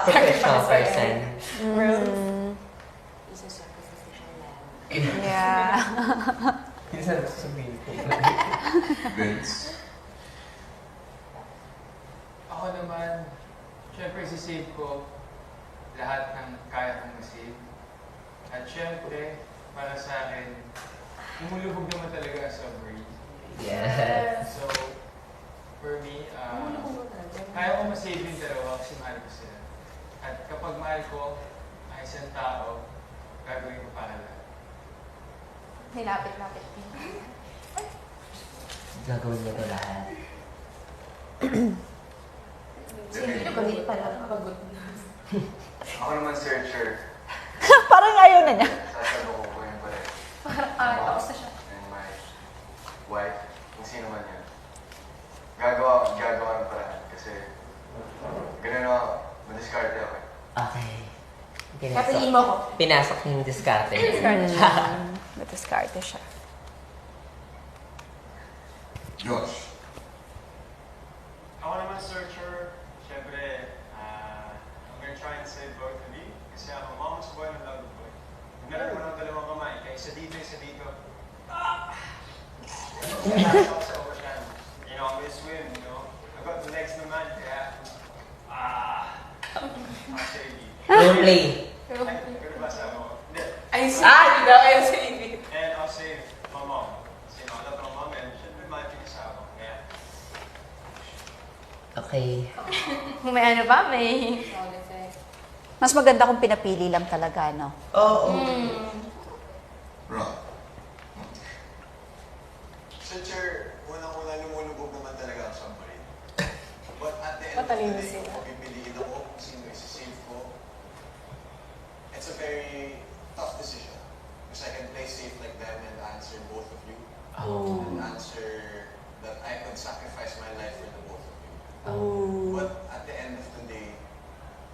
Professional person. Isa sacrificial lamb. Yeah. Minsan sasabihin ko. Vince. Ako naman, syempre sisave ko lahat ng kaya kong masave. At syempre, para sa akin, lumulubog naman talaga ang submarine. Yes. So, for me, kaya ko masave yung dalawa kasi mahal ko sila. At kapag mahal ko ang isang tao, gagawin ko para lahat. May lapit-lapit din. Gagawin niya to lahat. Sino kami pala kapagod na? Ako naman searcher. Parang ayaw na niya. Sasaluko ko yung pare. Parang tapos na siya. And my wife, kung sino man yan. Gagawa ng paraan. Kasi, ganun ako. Madiskarte ako. Okay. Kapiin mo ko. Pinasok yung diskarte niya. Matiskarte siya. Josh. Ako naman searcher, syempre, I'm gonna try and save both of you. Kasi ako, mama's boy and love boy. Meron naman ang dalawang kamay, kaya isa dito. Ako sa ocean. You know, I'm gonna swim, you know. I've got the legs naman, kaya, I'll save you. Roleplay. Ay, pero basta ako. Hindi. Ay, hindi daw kayo sa inyo. And I'll save my mom. Kasi I love my mom and syempre mahal ko sa ako. Kaya, Okay. May ano ba? May sound effect. Mas maganda kung pinapili lang talaga, no? Oo. Rob. Searcher, unang-una lumulubog naman talaga ang submarine. But at the end of Matalino the day, sila. kung pipiliin ako kung sino isi-save ko, it's a very tough decision. Because I can play safe like them and answer both of you. And answer that I could sacrifice my life for the both of you. But at the end of the day,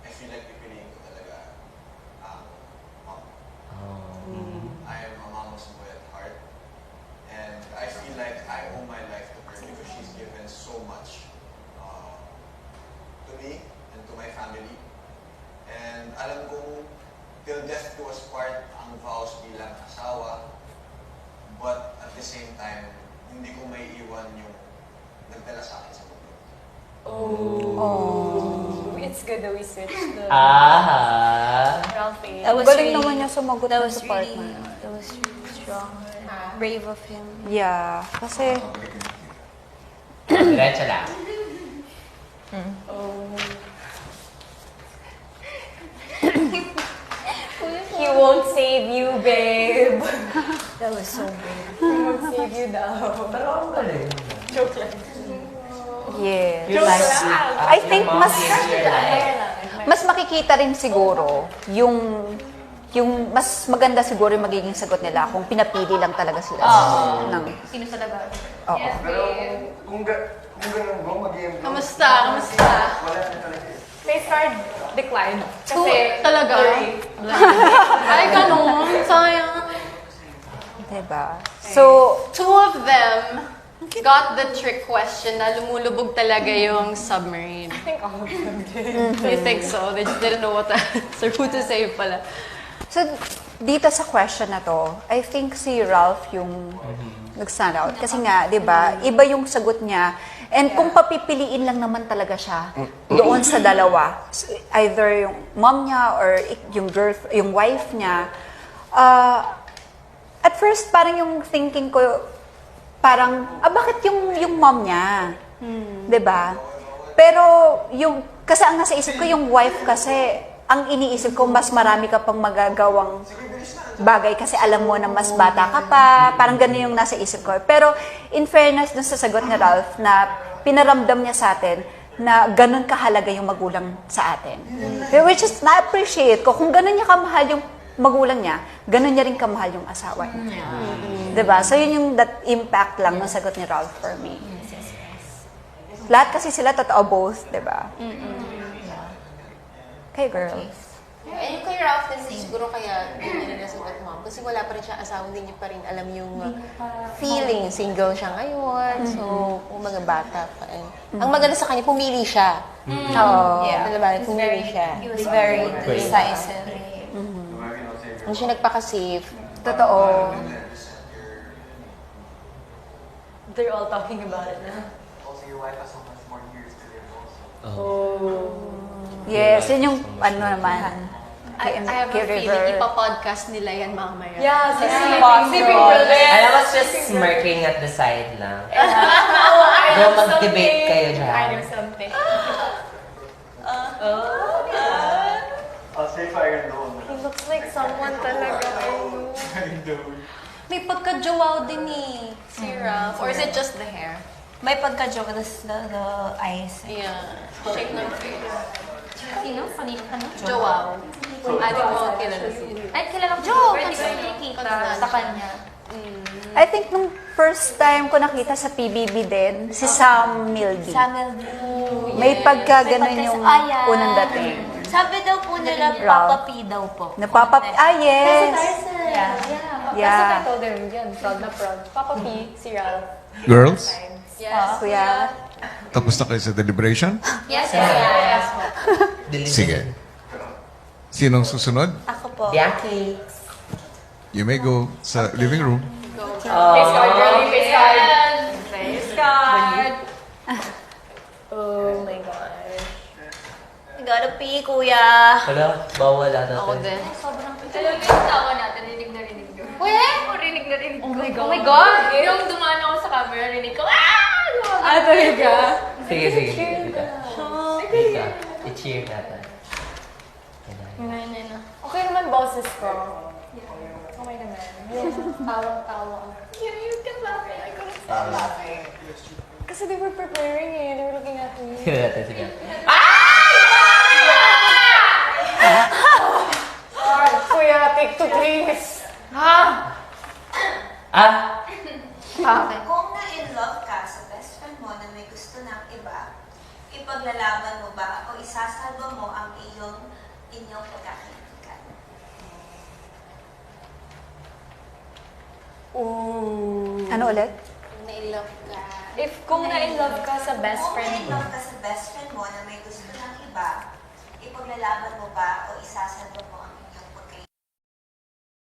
I feel like pipiliin ko talaga ang mom. I am a mama's boy at heart. And I feel like I owe my life to her because she's given so much to me and to my family. And alam kong till death do us part ang vows bilang asawa. But at the same time, hindi ko may iwan yung nagdala sa akin sa mundo. It's good that we switched the Ralphie. That was galing naman niya sumagot That ng was support really, na. that was really strong. Brave of him. Yeah, kasi Diretso lang. He won't save you, babe. That was so brave. He won't save you daw. Pero ang galing. Joke lang. yes. Your life I think your mom mas- gives your life. Mas makikita rin siguro yung mas maganda siguro yung magiging sagot nila kung pinapili lang talaga sila ng Sino sa laban? oo. Pero kung ganun mo, mag-i-improve. Kamusta? Wala na talaga eh. Face card declined. Kasi talaga. Ay, ganun. Sayang. Diba? So, Two of them got the trick question na lumulubog talaga yung submarine. I think all of them did. I think so. They just didn't know what to answer, who to save pala. so dito sa question na to, I think si Ralph yung nag-stand out. Kasi nga, di ba, iba yung sagot niya. And kung papipiliin lang naman talaga siya doon sa dalawa, either yung mom niya or yung wife niya, at first, parang yung thinking ko, parang, bakit yung mom niya? 'Di ba? Pero, kasi ang nasa isip ko, yung wife kasi, ang iniisip ko, mas marami ka pang magagawang bagay kasi alam mo na mas bata ka pa, parang ganun yung nasa isip ko. Pero, in fairness dun sa sagot ni Ralph, na pinaramdam niya sa atin, na ganun kahalaga yung magulang sa atin. Which is, na-appreciate ko, kung ganun niya kamahal yung magulang niya, ganun niya rin kamahal yung asawa niya. Diba? So, yun yung that impact lang ng sagot ni Ralph for me. Lahat kasi sila totoo both, diba? Okay, girls. And yung kay Ralph din siguro kaya hindi na nasagot mom. Kasi wala pa rin siya asawa, hindi niya pa rin alam yung feeling. Single siya ngayon. So, kung mga bata pa. Ang maganda sa kanya, pumili siya. Oo. Yeah. Pumili siya. He was very Great. decisive. Hindi siya nagpaka-safe. Totoo. They're all talking about it now. Also, your wife has so much more years to live also. Yes, yun yung ano naman. I have a feeling ipa-podcast nila yan mamaya. Yeah, I was just smirking at the side lang. Go mag-debate kayo dyan. something. I'll say fire and loan. He looks like someone talaga. I know. May pagka-jowaw din eh. Si Ralph. Or is it just the hair? May pagka-joke, the eyes. Yeah. Shape ng face. Sino? Ano? Jowaw. Ate mo kilala siya. Ay, kilala ko. Joke! Hindi ko nakikita sa kanya. I think nung first time ko nakita sa PBB din, si Sam Milby. Samuel May pagka ganun yung Ayan. unang dating. Sabi daw po nila, Ralph. Papa P daw po. Yes. Yeah. Yeah. told him yan. Proud na proud. Papa P, si Ralph. Girls, Yes. Kuya. tapos na kayo sa deliberation? Yes, yes. Sige. Sinong susunod? Ako po. Bianchi. You may go sa living room. Face card, girlie. Face card. Face card. Oh my gosh. I gotta pee, kuya. Wala, bawal ata. Ako din. Alam mo yung tawa natin, rinig na rinig ko. Rinig na rinig ko. Oh my God. Oh my God! Yung dumaan ako sa camera, rinig ko, Talaga? Sige, sige. Dito. Dito. I-cheer natin. Okay naman boses ko. Okay naman. Tawang-tawa. You can laugh. I couldn't stop laughing. Kasi they were preparing eh. They were looking at me. Sige natin, sige. Kuya, take two please. Ah! Kung na-in-love ka sa best friend mo na may gusto ng iba, ipaglalaban mo ba o isasalba mo ang inyong pagkakaibigan? Ano ulit? Na-in-love ka. Kung na-in-love ka sa best Kung friend na-in-love ka sa best friend mo na may gusto ng iba, ipaglalaban mo ba o isasalba mo